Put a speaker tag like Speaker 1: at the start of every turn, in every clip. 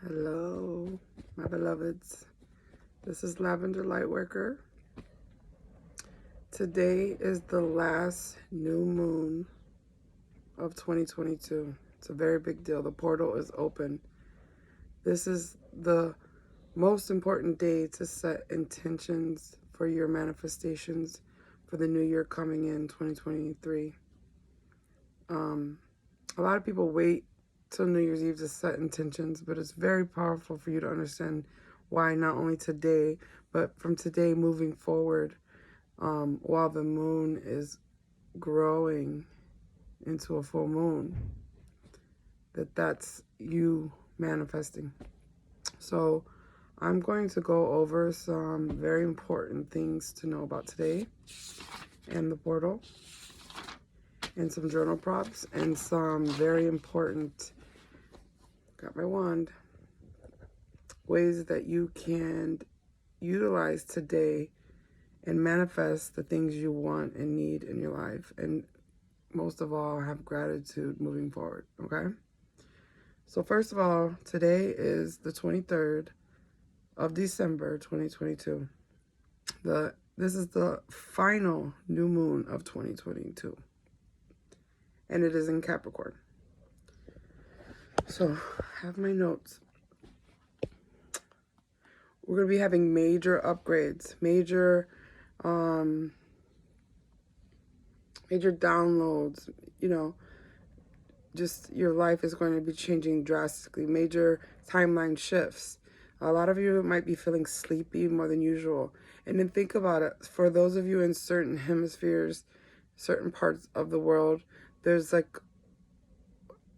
Speaker 1: Hello, my beloveds. This is Lavender Lightworker. Today is the last new moon of 2022. It's a very big deal. The portal is open. This is the most important day to set intentions for your manifestations for the new year coming in 2023. A lot of people wait till New Year's Eve to set intentions, but it's very powerful for you to understand why not only today, but from today moving forward, while the moon is growing into a full moon, that's you manifesting. So I'm going to go over some very important things to know about today and the portal, and some journal prompts, and some very important, got my wand, ways that you can utilize today and manifest the things you want and need in your life. And most of all, have gratitude moving forward, okay? So first of all, today is the 23rd of December, 2022. This is the final new moon of 2022. And it is in Capricorn. So, I have my notes. We're going to be having major upgrades, major downloads, just your life is going to be changing drastically, major timeline shifts. A lot of you might be feeling sleepy more than usual. And then think about it. For those of you in certain hemispheres, certain parts of the world, there's like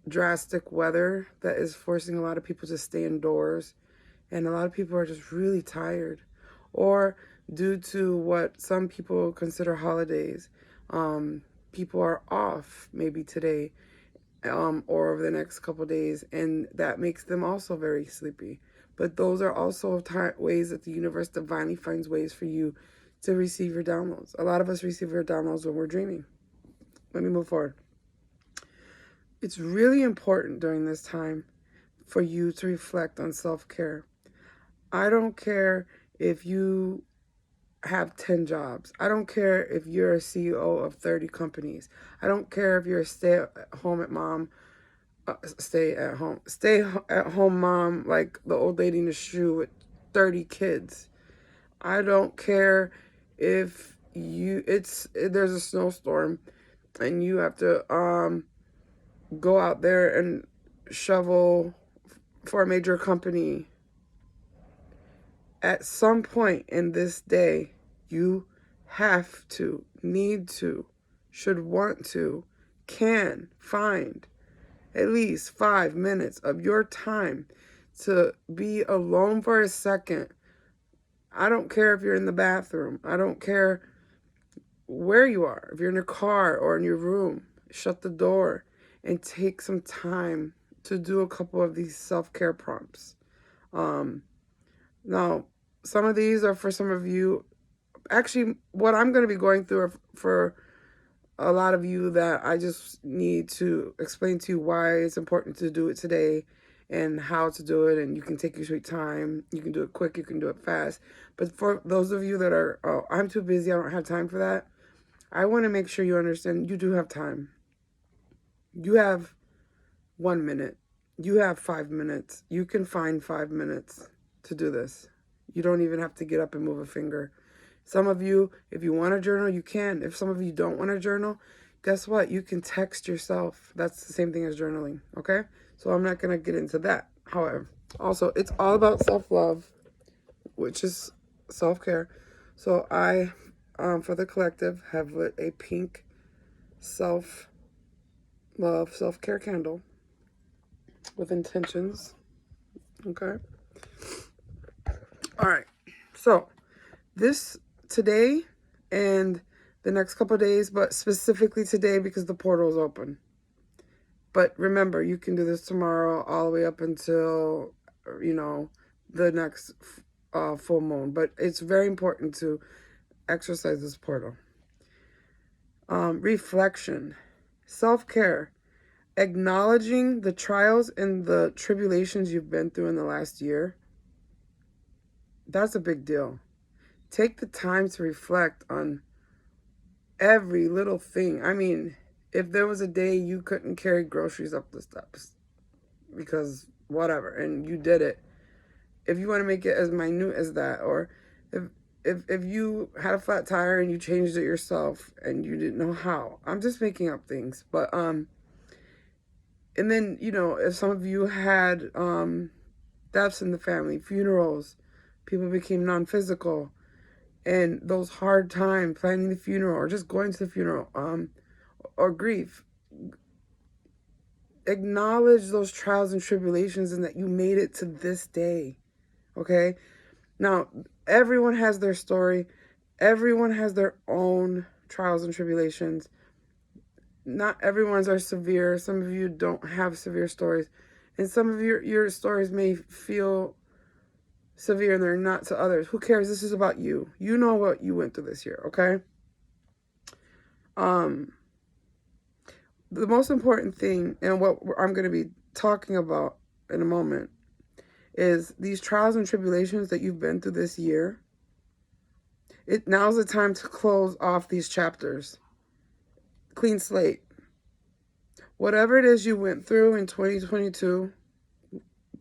Speaker 1: drastic weather that is forcing a lot of people to stay indoors. And a lot of people are just really tired. Or due to what some people consider holidays, people are off maybe today or over the next couple of days. And that makes them also very sleepy. But those are also ways that the universe divinely finds ways for you to receive your downloads. A lot of us receive our downloads when we're dreaming. Let me move forward. It's really important during this time for you to reflect on self-care. I don't care if you have 10 jobs. I don't care if you're a CEO of 30 companies. I don't care if you're a stay-at-home mom, like the old lady in the shoe with 30 kids. I don't care if there's a snowstorm and you have to go out there and shovel for a major company. At some point in this day, you have to, need to, should want to, can find at least 5 minutes of your time to be alone for a second. I don't care if you're in the bathroom. I don't care where you are. If you're in your car or in your room, shut the door and take some time to do a couple of these self-care prompts. Now, some of these are for some of you. Actually, what I'm going to be going through are for a lot of you that I just need to explain to you why it's important to do it today and how to do it. And you can take your sweet time. You can do it quick. You can do it fast. But for those of you that are, oh, I'm too busy, I don't have time for that, I want to make sure you understand you do have time. You have 1 minute. You have 5 minutes. You can find 5 minutes to do this. You don't even have to get up and move a finger. Some of you, if you want to journal, you can. If some of you don't want to journal, guess what? You can text yourself. That's the same thing as journaling, okay? So I'm not going to get into that. However, also, it's all about self-love, which is self-care. So I, for the collective, have lit a pink self-love, self-care candle with intentions, okay? All right, so this today and the next couple of days, but specifically today because the portal is open. But remember, you can do this tomorrow all the way up until, the next full moon. But it's very important to exercise this portal. Reflection, self-care. Acknowledging the trials and the tribulations you've been through in the last year, that's a big deal. Take the time to reflect on every little thing. I mean, if there was a day you couldn't carry groceries up the steps because whatever, and you did it, if you want to make it as minute as that, or if you had a flat tire and you changed it yourself and you didn't know how. I'm just making up things, but and then, you know, if some of you had deaths in the family, funerals, people became non-physical, and those hard times planning the funeral or just going to the funeral, or grief, acknowledge those trials and tribulations and that you made it to this day. Okay? Now, everyone has their story. Everyone has their own trials and tribulations. Not everyone's are severe. Some of you don't have severe stories. And some of your stories may feel severe and they're not to others. Who cares? This is about you. You know what you went through this year, okay? The most important thing, and what I'm going to be talking about in a moment, is these trials and tribulations that you've been through this year. Now's the time to close off these chapters. Clean slate. Whatever it is you went through in 2022,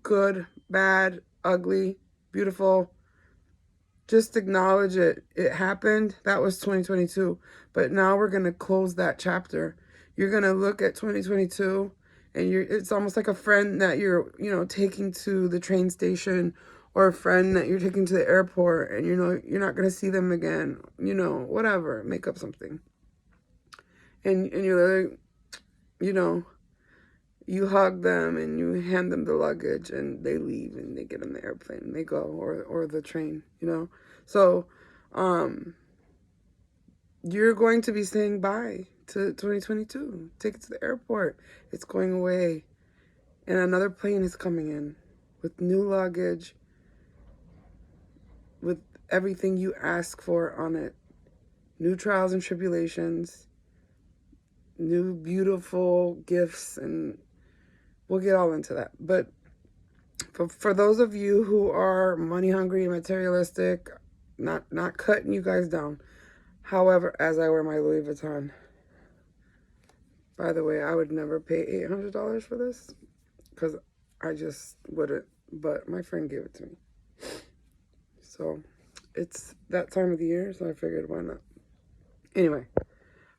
Speaker 1: good, bad, ugly, beautiful, just acknowledge it. It happened. That was 2022. But now we're going to close that chapter. You're going to look at 2022 and it's almost like a friend that you're, you know, taking to the train station, or a friend that you're taking to the airport, and you know you're not going to see them again, you know, whatever, make up something. And you're like, you know, you hug them and you hand them the luggage and they leave and they get on the airplane and they go, or the train, you know. So you're going to be saying bye to 2022. Take it to the airport. It's going away. And another plane is coming in with new luggage, with everything you ask for on it. New trials and tribulations, new beautiful gifts, and we'll get all into that. But for those of you who are money hungry, materialistic, not cutting you guys down. However, as I wear my Louis Vuitton, by the way, I would never pay $800 for this because I just wouldn't. But my friend gave it to me. So it's that time of the year, so I figured why not. Anyway,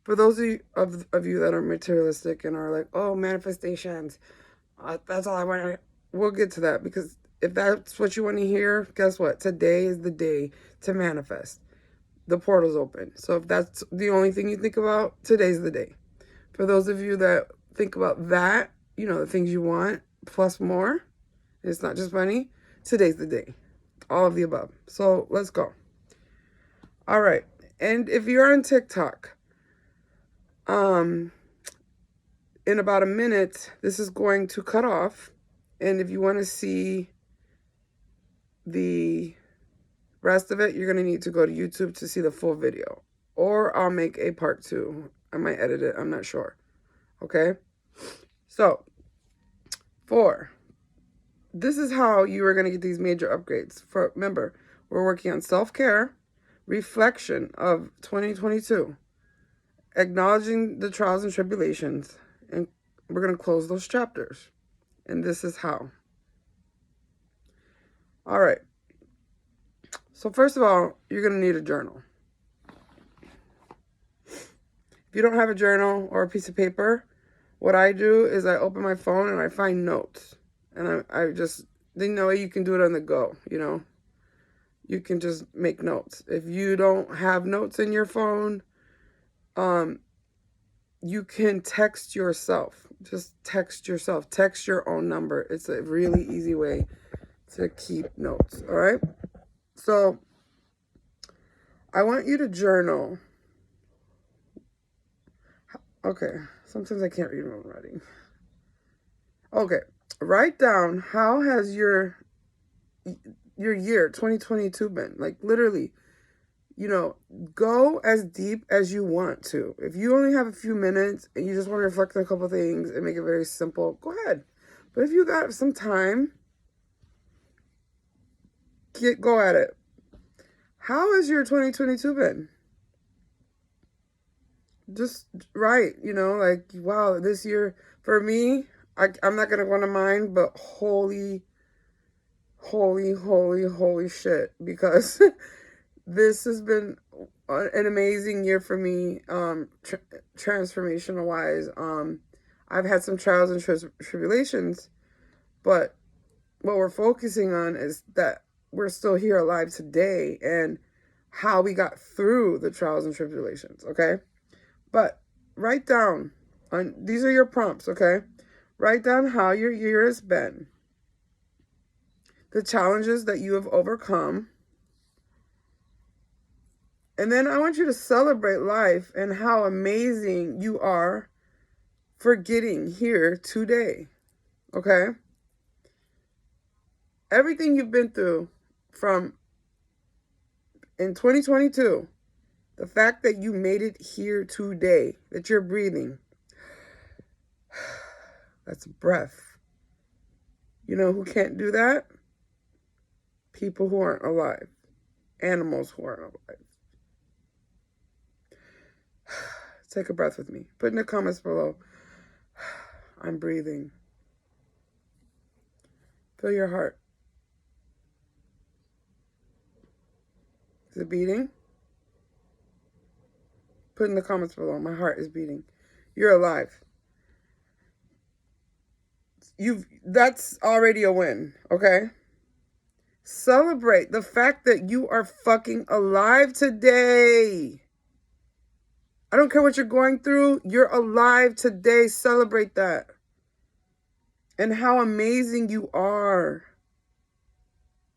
Speaker 1: for those of you that are materialistic and are like, oh, manifestations, that's all I want. We'll get to that, because if that's what you want to hear, guess what? Today is the day to manifest. The portal's open. So if that's the only thing you think about, today's the day. For those of you that think about that, you know, the things you want plus more, it's not just money, today's the day. All of the above. So let's go. All right. And if you're on TikTok, in about a minute, this is going to cut off. And if you want to see the rest of it, you're going to need to go to YouTube to see the full video. Or I'll make a part 2. I might edit it. I'm not sure. Okay? So, 4. This is how you are going to get these major upgrades. Remember, we're working on self-care, reflection of 2022, acknowledging the trials and tribulations, and we're going to close those chapters. And this is how. All right. So first of all, you're going to need a journal. If you don't have a journal or a piece of paper, what I do is I open my phone and I find notes. And I just, you know, you can do it on the go, you know. You can just make notes. If you don't have notes in your phone, you can text yourself. Just text yourself. Text your own number. It's a really easy way to keep notes, all right? So I want you to journal. Okay, sometimes I can't read what I'm writing. Okay, write down, how has your year 2022 been? Like literally, you know, go as deep as you want to. If you only have a few minutes and you just want to reflect on a couple things and make it very simple, go ahead. But if you got some time, go at it. How has your 2022 been? Just right, you know, like, wow, this year, for me, I'm not going to go into mine, but holy shit, because this has been an amazing year for me, transformational wise. I've had some trials and tribulations, but what we're focusing on is that we're still here alive today and how we got through the trials and tribulations, okay? But write down, these are your prompts, okay? Write down how your year has been, the challenges that you have overcome, and then I want you to celebrate life and how amazing you are for getting here today, okay? Everything you've been through from in 2022, the fact that you made it here today, that you're breathing, that's breath. You know who can't do that? People who aren't alive. Animals who aren't alive. Take a breath with me. Put in the comments below, I'm breathing. Feel your heart. Is it beating? Put in the comments below, my heart is beating. You're alive. That's already a win, okay? Celebrate the fact that you are fucking alive today. I don't care what you're going through. You're alive today. Celebrate that. And how amazing you are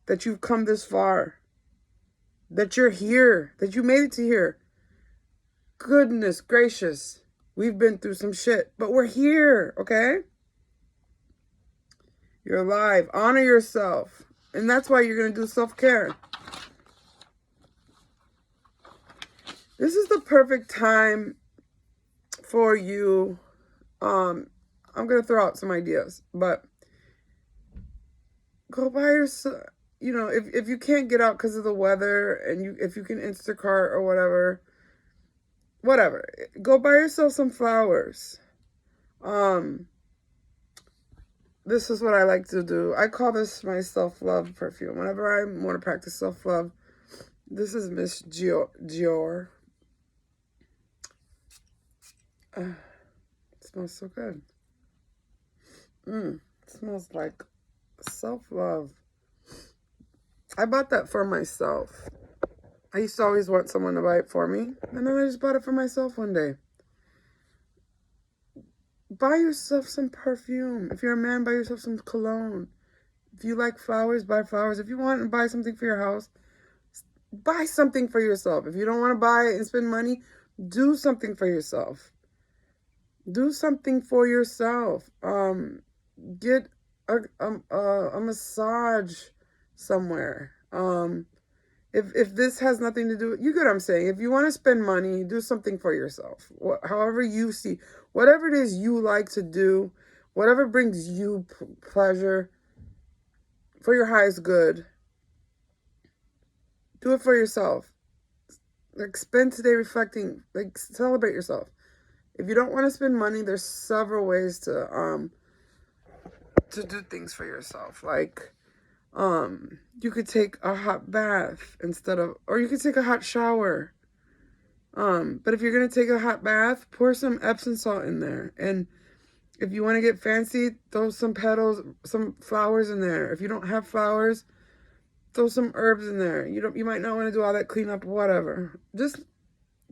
Speaker 1: that you've come this far. That you're here. That you made it to here. Goodness gracious. We've been through some shit. But we're here, okay? You're alive. Honor yourself. And that's why you're going to do self-care. This is the perfect time for you. I'm going to throw out some ideas, but go buy yourself, you know, if you can't get out because of the weather and if you can Instacart or whatever, go buy yourself some flowers. This is what I like to do. I call this my self-love perfume. Whenever I want to practice self-love, this is Miss Dior. It smells so good. It smells like self-love. I bought that for myself. I used to always want someone to buy it for me, and then I just bought it for myself one day. Buy yourself some perfume. If you're a man, buy yourself some cologne. If you like flowers, buy flowers. If you want to buy something for your house, buy something for yourself. If you don't want to buy it and spend money, do something for yourself. Do something for yourself. Get a massage somewhere. If this has nothing to do with, you get what I'm saying. If you want to spend money, do something for yourself. However you see, whatever it is you like to do, whatever brings you pleasure, for your highest good, do it for yourself. Like, spend today reflecting, like, celebrate yourself. If you don't want to spend money, there's several ways to do things for yourself. Like, you could take a hot bath or you could take a hot shower. But if you're going to take a hot bath, pour some Epsom salt in there. And if you want to get fancy, throw some petals, some flowers in there. If you don't have flowers, throw some herbs in there. You might not want to do all that cleanup, whatever. Just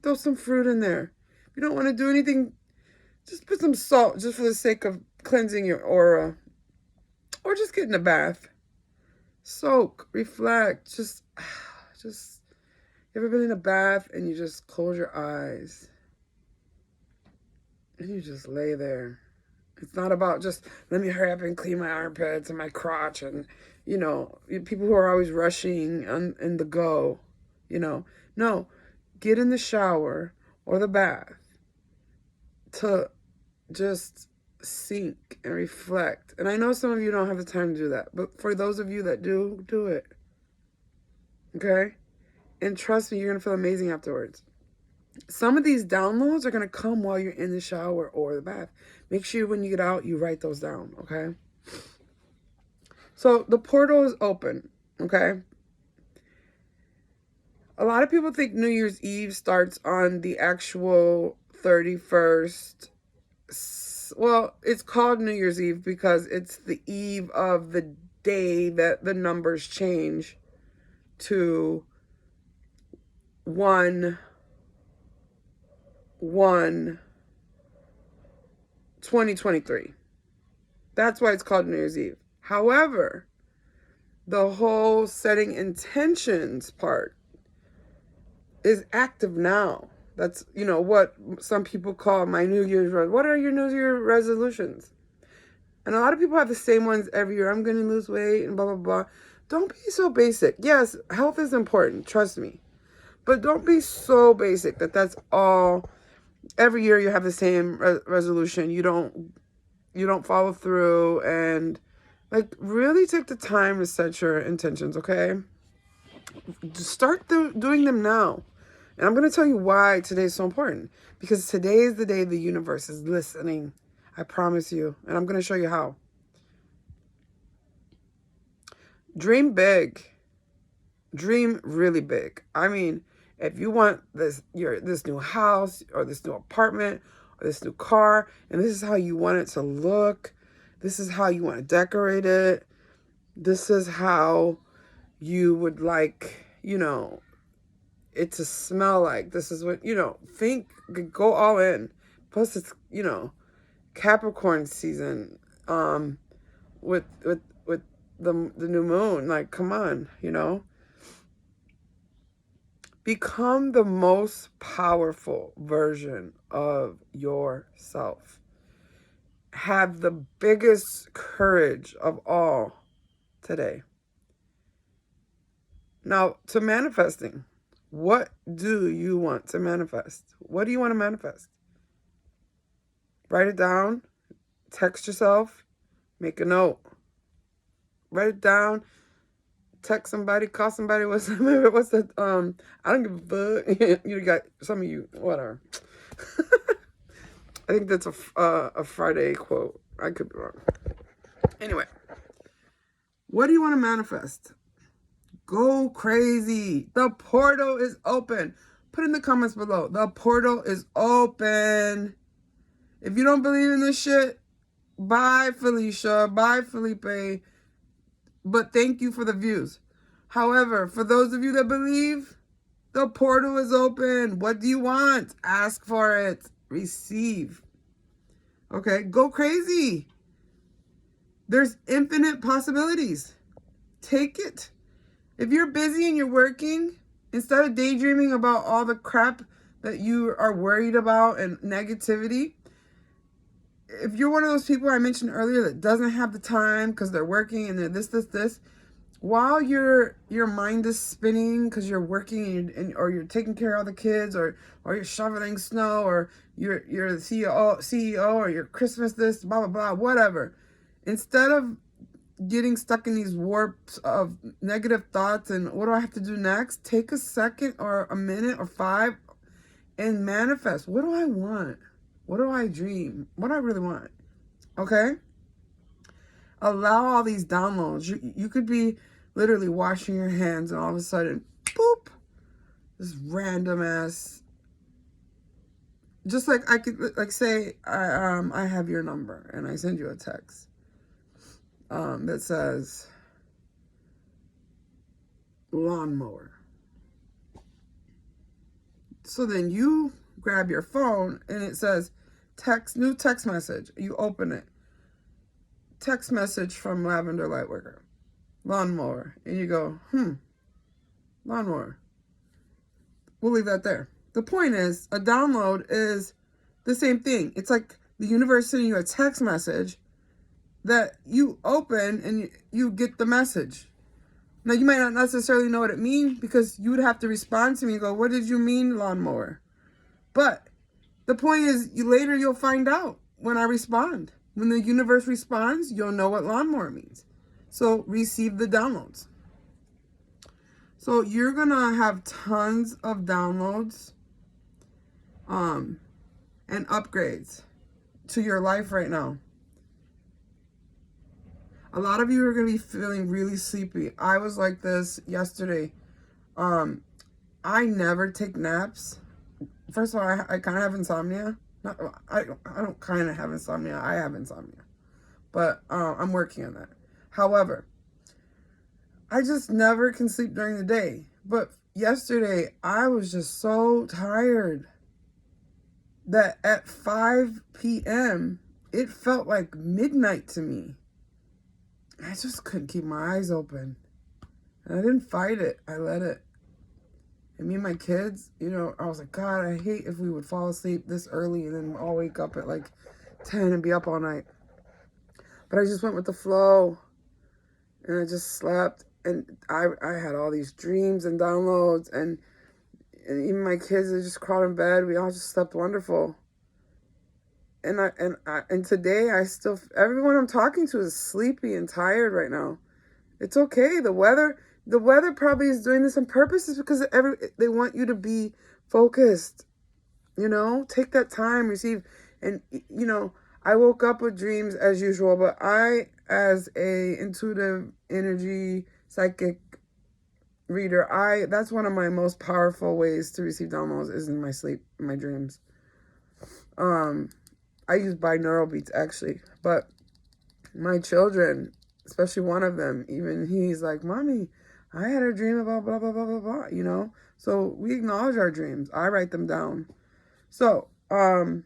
Speaker 1: throw some fruit in there. If you don't want to do anything, just put some salt just for the sake of cleansing your aura. Or just get in a bath. Soak, reflect, just you ever been in a bath and you just close your eyes and you just lay there? It's not about just, let me hurry up and clean my armpits and my crotch and, you know, people who are always rushing in the go, you know. No, get in the shower or the bath to just sink and reflect. And I know some of you don't have the time to do that, but for those of you that do, do it. Okay? And trust me, you're going to feel amazing afterwards. Some of these downloads are going to come while you're in the shower or the bath. Make sure when you get out, you write those down, okay? So the portal is open, okay? A lot of people think New Year's Eve starts on the actual 31st. Well, it's called New Year's Eve because it's the eve of the day that the numbers change to 1/1/2023. That's why it's called New Year's Eve. However, the whole setting intentions part is active now. That's, what some people call my New Year's. What are your New Year's resolutions? And a lot of people have the same ones every year. I'm going to lose weight and blah, blah, blah. Don't be so basic. Yes, health is important. Trust me. But don't be so basic that that's all. Every year you have the same resolution. You don't follow through, and really take the time to set your intentions, okay? Just start doing them now. And I'm going to tell you why today is so important. Because today is the day the universe is listening. I promise you. And I'm going to show you how. Dream big. Dream really big. I mean, if you want this new house or this new apartment or this new car, and this is how you want it to look, this is how you want to decorate it, this is how you would like, it to smell like, this is what, go all in. Plus it's, Capricorn season, with the new moon, like, come on, Become the most powerful version of yourself. Have the biggest courage of all today. Now, to manifesting. What do you want to manifest? What do you want to manifest? Write it down. Text yourself. Make a note. Write it down. Text somebody, call somebody, what's that? I don't give a fuck. You got some of you, whatever. I think that's a Friday quote. I could be wrong. Anyway, what do you want to manifest? Go crazy. The portal is open. Put in the comments below. The portal is open. If you don't believe in this shit, bye Felicia, bye Felipe. But thank you for the views. However, for those of you that believe, the portal is open. What do you want? Ask for it. Receive. Okay, go crazy. There's infinite possibilities. Take it. If you're busy and you're working, instead of daydreaming about all the crap that you are worried about and negativity, if you're one of those people I mentioned earlier that doesn't have the time because they're working and they're this, while your mind is spinning because you're working or you're taking care of all the kids or you're shoveling snow or you're the CEO or your Christmas this, blah, blah, blah, whatever. Instead of getting stuck in these warps of negative thoughts and what do I have to do next, take a second or a minute or 5 and manifest. What do I want? What do I dream? What do I really want? Okay? Allow all these downloads. You could be literally washing your hands and all of a sudden, boop, this random ass. Just like I could say, I have your number and I send you a text that says lawnmower. So then you grab your phone and it says new text message. You open it. Text message from Lavenderlightworker. Lawnmower. And you go, lawnmower. We'll leave that there. The point is, a download is the same thing. It's like the universe sending you a text message that you open and you get the message. Now, you might not necessarily know what it means because you would have to respond to me and go, what did you mean, lawnmower? But the point is, later you'll find out when I respond. When the universe responds, you'll know what lawnmower means. So receive the downloads. So you're going to have tons of downloads and upgrades to your life right now. A lot of you are going to be feeling really sleepy. I was like this yesterday. I never take naps. First of all, I kind of have insomnia. I don't kind of have insomnia. I have insomnia. But I'm working on that. However, I just never can sleep during the day. But yesterday, I was just so tired that at 5 p.m., it felt like midnight to me. I just couldn't keep my eyes open. And I didn't fight it. I let it. And me and my kids, you know, I was like, God, I hate if we would fall asleep this early and then all wake up at like 10 and be up all night. But I just went with the flow. And I just slept. And I had all these dreams and downloads. And even my kids, they just crawled in bed. We all just slept wonderful. And today everyone I'm talking to is sleepy and tired right now. It's okay. The weather probably is doing this on purpose, is because they want you to be focused. You know, take that time, receive. And, you know, I woke up with dreams as usual, but I, as a intuitive energy psychic reader, that's one of my most powerful ways to receive downloads is in my sleep, in my dreams. I use binaural beats actually, but my children, especially one of them, even he's like, Mommy, I had a dream about blah, blah, blah, blah, blah, you know? So we acknowledge our dreams. I write them down. So, you're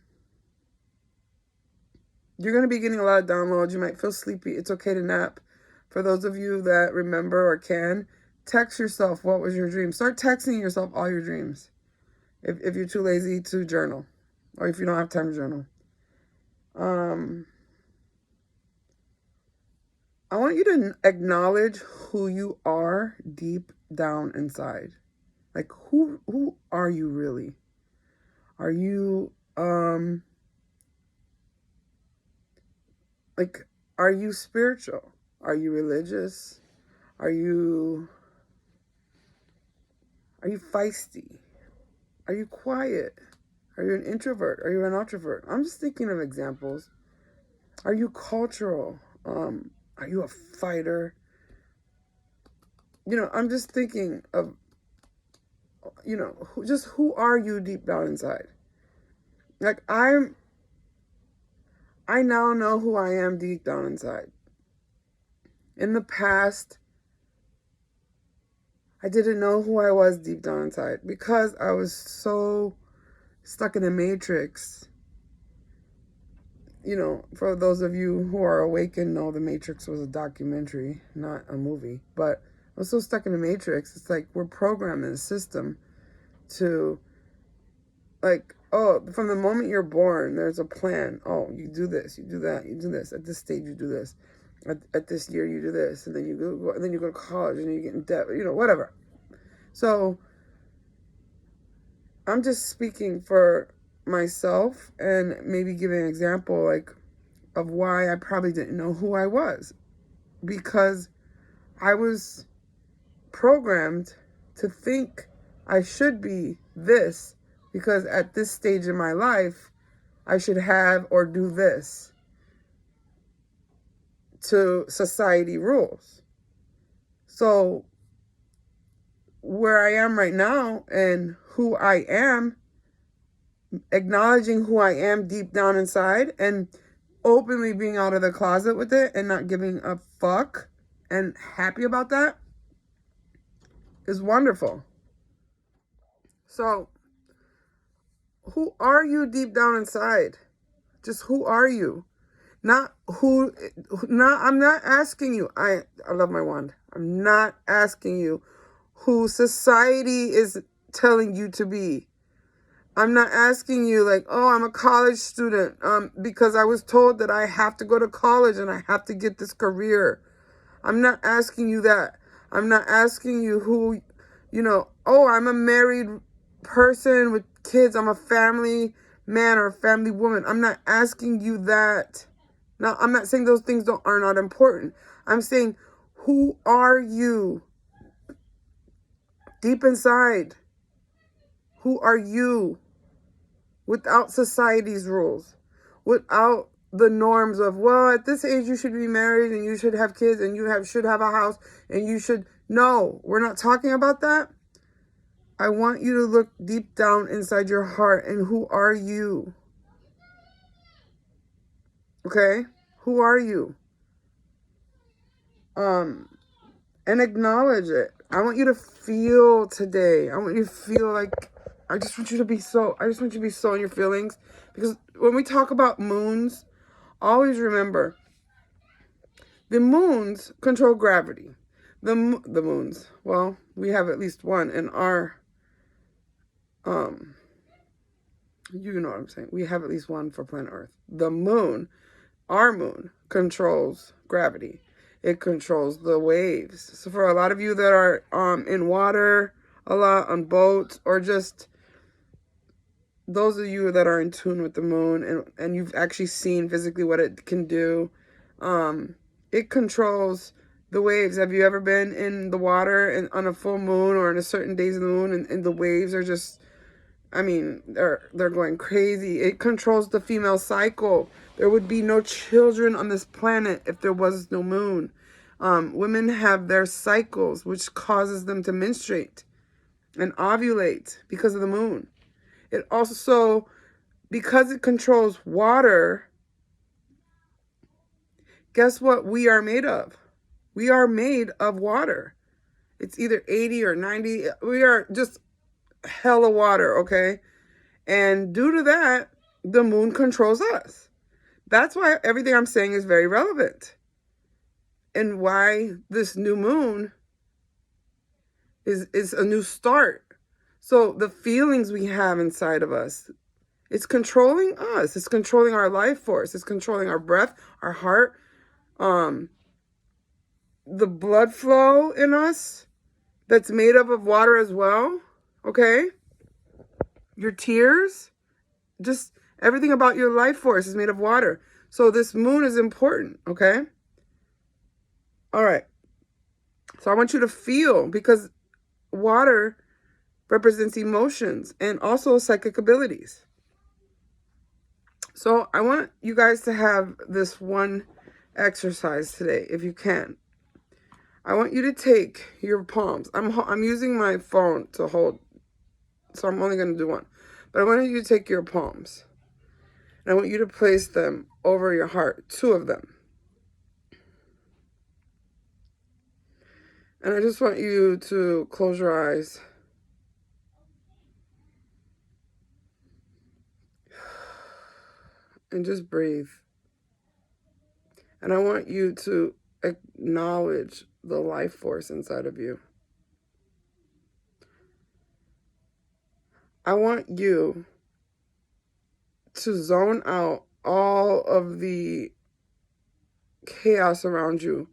Speaker 1: going to be getting a lot of downloads. You might feel sleepy. It's okay to nap. For those of you that remember or can, text yourself what was your dream. Start texting yourself all your dreams if you're too lazy to journal or if you don't have time to journal. I want you to acknowledge who you are deep down inside. Like, who are you really? Are you, are you spiritual? Are you religious? Are you feisty? Are you quiet? Are you an introvert? Are you an extrovert? I'm just thinking of examples. Are you cultural? Are you a fighter? You know, I'm just thinking of, you know, who are you deep down inside? Like, I now know who I am deep down inside. In the past, I didn't know who I was deep down inside because I was so stuck in the matrix. You know, for those of you who are awakened, know The Matrix was a documentary, not a movie. But I was so stuck in the matrix. It's like we're programmed in a system to, like, oh, from the moment you're born, there's a plan. Oh, you do this, you do that, you do this. At this stage, you do this. At this year, you do this, and then you go to college, and you get in debt. You know, whatever. So I'm just speaking for myself and maybe giving an example like of why I probably didn't know who I was, because I was programmed to think I should be this because at this stage in my life I should have or do this to society rules. So where I am right now and who I am, acknowledging who I am deep down inside and openly being out of the closet with it and not giving a fuck and happy about that is wonderful. So, who are you deep down inside? Just who are you? I'm not asking you. I love my wand. I'm not asking you who society is telling you to be. I'm not asking you like, oh, I'm a college student because I was told that I have to go to college and I have to get this career. I'm not asking you that. I'm not asking you who, oh, I'm a married person with kids. I'm a family man or a family woman. I'm not asking you that. Now, I'm not saying those things are not important. I'm saying, who are you deep inside? Who are you without society's rules? Without the norms of, well, at this age you should be married and you should have kids and you should have a house and you should. No, we're not talking about that. I want you to look deep down inside your heart and who are you? Okay? Who are you? And acknowledge it. I want you to feel today. I want you to feel like, I just want you to be so in your feelings. Because when we talk about moons, always remember, the moons control gravity. The moons, well, we have at least one in our, you know what I'm saying. We have at least one for planet Earth. The moon, our moon, controls gravity. It controls the waves. So for a lot of you that are in water, a lot on boats, or just those of you that are in tune with the moon and you've actually seen physically what it can do, it controls the waves. Have you ever been in the water and on a full moon or on a certain days of the moon and the waves are just, I mean, they're going crazy. It controls the female cycle. There would be no children on this planet if there was no moon. Women have their cycles, which causes them to menstruate and ovulate because of the moon. It also, because it controls water, guess what we are made of? We are made of water. It's either 80 or 90. We are just hella water, okay? And due to that, the moon controls us. That's why everything I'm saying is very relevant. And why this new moon is a new start. So the feelings we have inside of us, it's controlling us. It's controlling our life force. It's controlling our breath, our heart, the blood flow in us that's made up of water as well, okay? Your tears, just everything about your life force is made of water. So this moon is important, okay? All right. So I want you to feel, because water represents emotions and also psychic abilities. So I want you guys to have this one exercise today, if you can. I want you to take your palms. I'm using my phone to hold, so I'm only going to do one. But I want you to take your palms. And I want you to place them over your heart, 2 of them. And I just want you to close your eyes. And just breathe. And I want you to acknowledge the life force inside of you. I want you to zone out all of the chaos around you.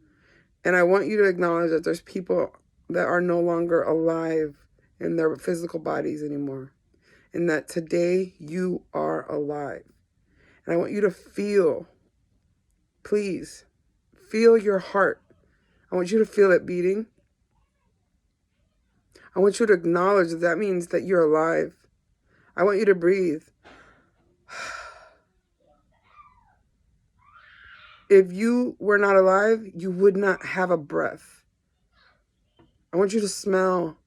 Speaker 1: And I want you to acknowledge that there's people that are no longer alive in their physical bodies anymore. And that today you are alive. And I want you to feel, please, feel your heart. I want you to feel it beating. I want you to acknowledge that means that you're alive. I want you to breathe. If you were not alive, you would not have a breath. I want you to smell,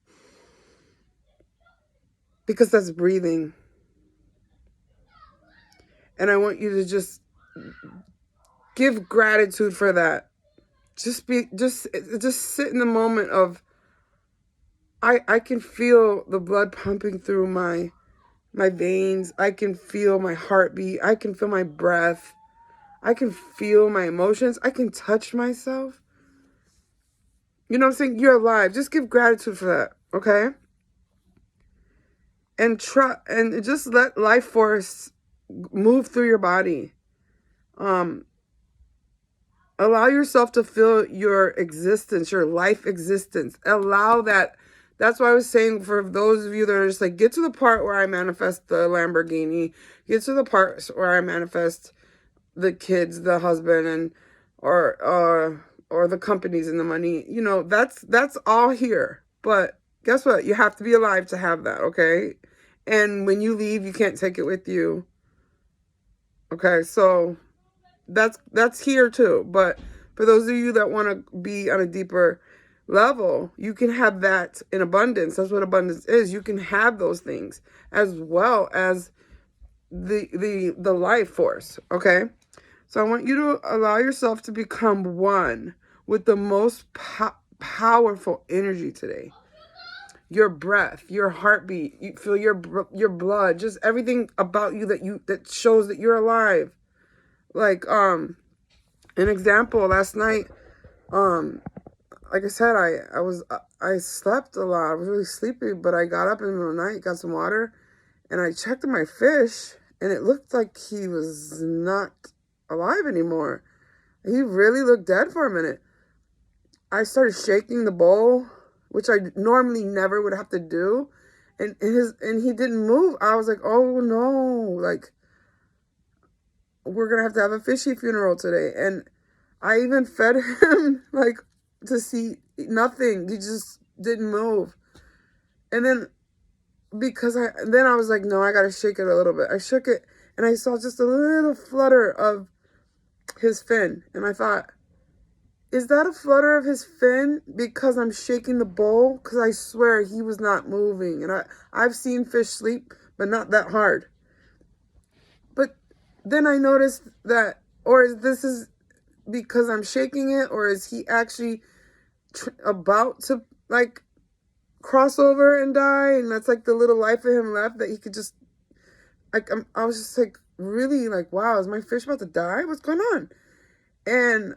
Speaker 1: because that's breathing. And I want you to just give gratitude for that. Just sit in the moment of, I can feel the blood pumping through my veins. I can feel my heartbeat. I can feel my breath. I can feel my emotions. I can touch myself. You know what I'm saying? You're alive. Just give gratitude for that, okay? And just let life force move through your body. Allow yourself to feel your existence, your life existence. Allow that. That's why I was saying, for those of you that are just like, get to the part where I manifest the Lamborghini, get to the part where I manifest the kids, the husband, and or the companies and the money. You know, that's all here. But guess what? You have to be alive to have that, okay? And when you leave, you can't take it with you. Okay, so that's here too. But for those of you that want to be on a deeper level, you can have that in abundance. That's what abundance is. You can have those things as well as the life force. Okay, so I want you to allow yourself to become one with the most powerful energy today. Your breath, your heartbeat, you feel your blood, just everything about you that shows that you're alive. Like an example, last night, like I said, I slept a lot. I was really sleepy, but I got up in the middle of the night, got some water, and I checked my fish, and it looked like he was not alive anymore. He really looked dead for a minute. I started shaking the bowl, which I normally never would have to do, and he didn't move. I was like, oh no, like, we're gonna have a fishy funeral today. And I even fed him, like, to see nothing. He just didn't move. And then I was like, no, I gotta shake it a little bit. I shook it, and I saw just a little flutter of his fin, and I thought, is that a flutter of his fin because I'm shaking the bowl? Because I swear he was not moving. And I've seen fish sleep, but not that hard. But then I noticed that, or is this because I'm shaking it, or is he actually about to, like, cross over and die, and that's like the little life of him left that he could just, like, I was just like, really, like, wow, is my fish about to die? What's going on? And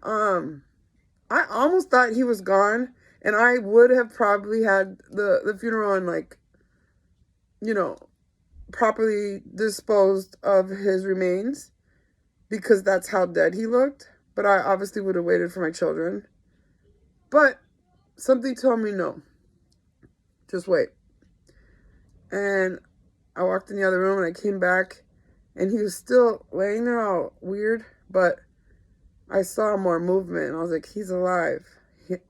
Speaker 1: I almost thought he was gone, and I would have probably had the funeral and, like, you know, properly disposed of his remains, because that's how dead he looked. But I obviously would have waited for my children. But something told me no. Just wait. And I walked in the other room, and I came back, and he was still laying there all weird, but I saw more movement, and I was like, he's alive.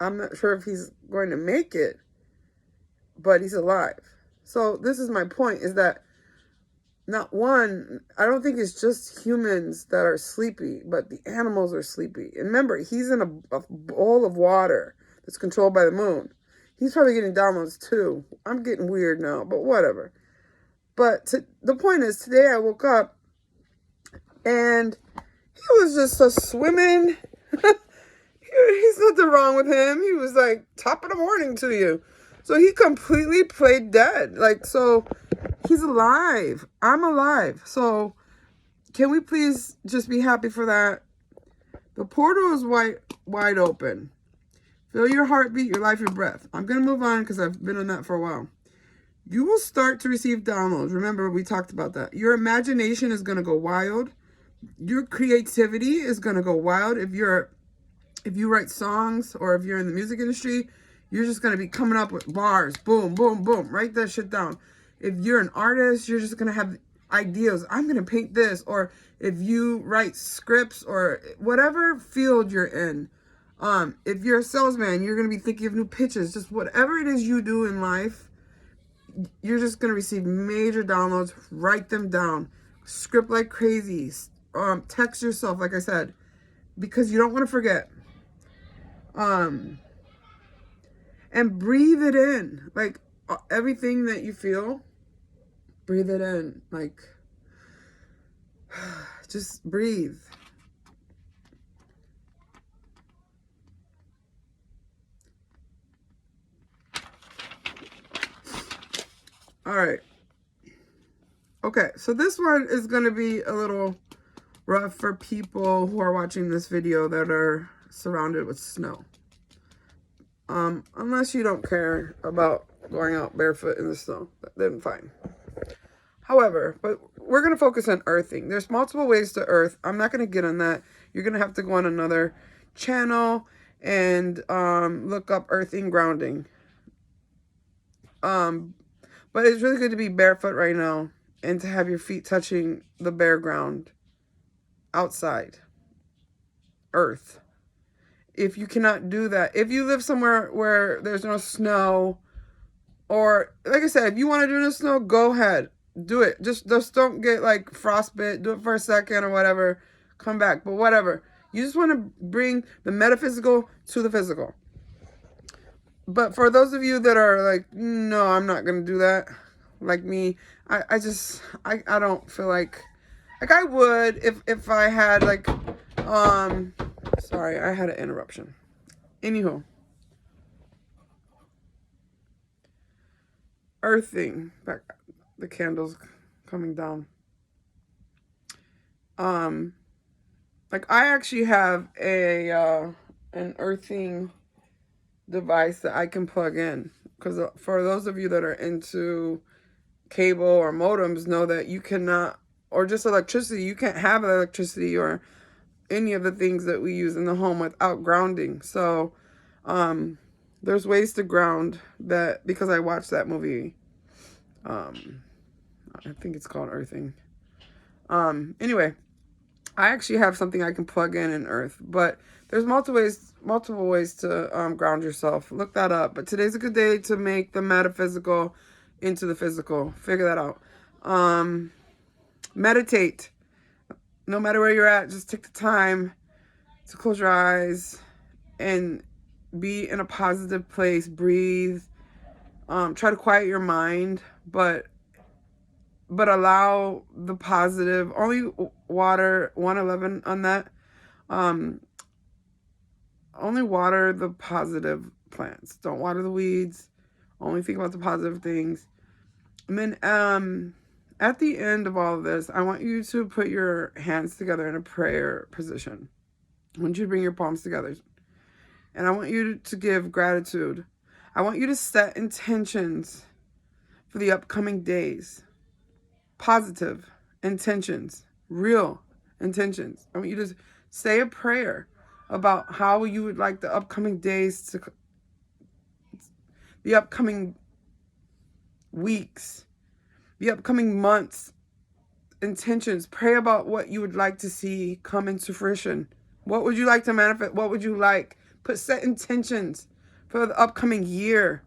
Speaker 1: I'm not sure if he's going to make it, but he's alive. So this is my point, is that I don't think it's just humans that are sleepy, but the animals are sleepy. And remember, he's in a bowl of water that's controlled by the moon. He's probably getting downloads too. I'm getting weird now, but whatever. But the point is, today I woke up, and he was just a swimming. He's nothing wrong with him. He was like top of the morning to you. So he completely played dead. Like, so he's alive. I'm alive. So can we please just be happy for that? The portal is wide open. Feel your heartbeat, your life, your breath. I'm going to move on because I've been on that for a while. You will start to receive downloads. Remember, we talked about that. Your imagination is going to go wild. Your creativity is going to go wild. If you write songs, or if you're in the music industry, you're just going to be coming up with bars. Boom, boom, boom. Write that shit down. If you're an artist, you're just going to have ideas. I'm going to paint this. Or if you write scripts, or whatever field you're in. If you're a salesman, you're going to be thinking of new pitches. Just whatever it is you do in life, you're just going to receive major downloads. Write them down. Script like crazy. Text yourself, like I said, because you don't want to forget. And breathe it in. Like, everything that you feel, breathe it in. Like, just breathe. All right. Okay, so this one is going to be a little rough for people who are watching this video that are surrounded with snow. Unless you don't care about going out barefoot in the snow, then fine. However, but we're going to focus on earthing. There's multiple ways to earth. I'm not going to get on that. You're going to have to go on another channel and look up earthing grounding. But it's really good to be barefoot right now and to have your feet touching the bare ground outside, earth. If you cannot do that, if you live somewhere where there's no snow, or like I said, if you want to do the snow, go ahead, do it. Just don't get like frostbite. Do it for a second or whatever. Come back, but whatever. You just want to bring the metaphysical to the physical. But for those of you that are like, no, I'm not gonna do that, like me, I don't feel like I would if I had like, sorry, I had an interruption. Anywho, earthing, back, the candles coming down. Like I actually have an earthing device that I can plug in, because for those of you that are into cable or modems, know that you cannot, or just electricity, you can't have electricity or any of the things that we use in the home without grounding. So there's ways to ground that, because I watched that movie. I think it's called Earthing. Anyway, I actually have something I can plug in earth, but there's multiple ways to ground yourself. Look that up. But today's a good day to make the metaphysical into the physical. Figure that out. Meditate. No matter where you're at, just take the time to close your eyes and be in a positive place. Breathe. Try to quiet your mind, but allow the positive. Only water 111 on that. Only water the positive plants. Don't water the weeds. Only think about the positive things. And then at the end of all of this, I want you to put your hands together in a prayer position. I want you to bring your palms together. And I want you to give gratitude. I want you to set intentions for the upcoming days. Positive intentions. Real intentions. I want you to say a prayer about how you would like the upcoming days to, the upcoming weeks, the upcoming months, intentions. Pray about what you would like to see come into fruition. What would you like to manifest? What would you like? Set intentions for the upcoming year,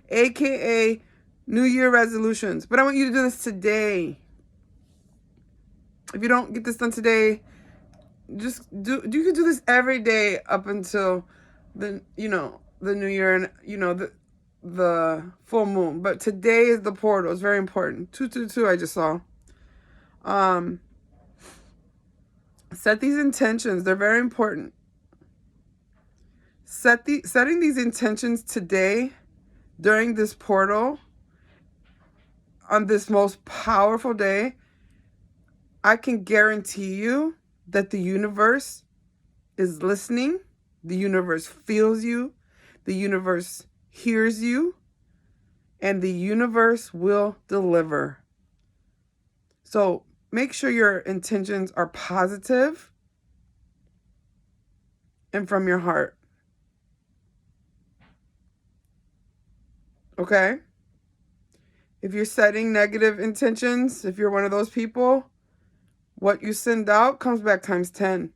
Speaker 1: aka New Year resolutions. But I want you to do this today. If you don't get this done today, just you can do this every day up until the New Year and the full moon. But today is the portal. It's very important. 222 I just saw. Set these intentions. They're very important. Setting these intentions today during this portal on this most powerful day, I can guarantee you that the universe is listening. The universe feels you. The universe hears you. And the universe will deliver. So make sure your intentions are positive and from your heart. Okay? If you're setting negative intentions, if you're one of those people, what you send out comes back times 10.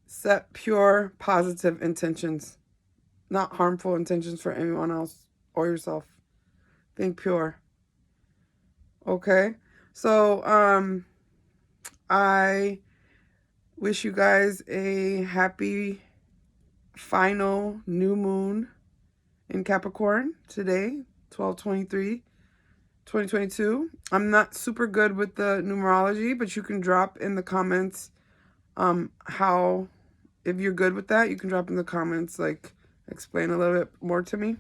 Speaker 1: Set pure, positive intentions, not harmful intentions for anyone else or yourself. Think pure. Okay? So, I wish you guys a happy final new moon in Capricorn today, 12/23/2022. I'm not super good with the numerology, but you can drop in the comments how, if you're good with that, you can drop in the comments, like, explain a little bit more to me,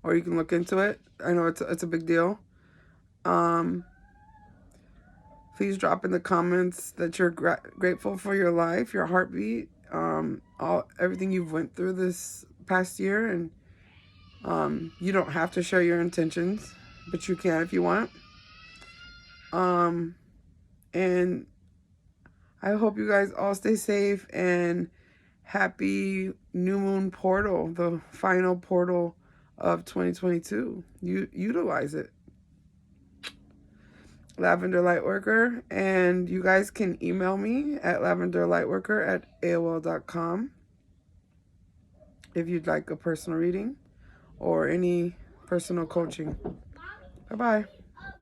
Speaker 1: or you can look into it. I know it's a big deal. Please drop in the comments that you're grateful for your life, your heartbeat, everything you've went through this past year. And you don't have to share your intentions, but you can if you want. And I hope you guys all stay safe, and happy new moon portal, the final portal of 2022. You utilize it. Lavender Lightworker, and you guys can email me at lavenderlightworker@aol.com if you'd like a personal reading or any personal coaching. Bye-bye.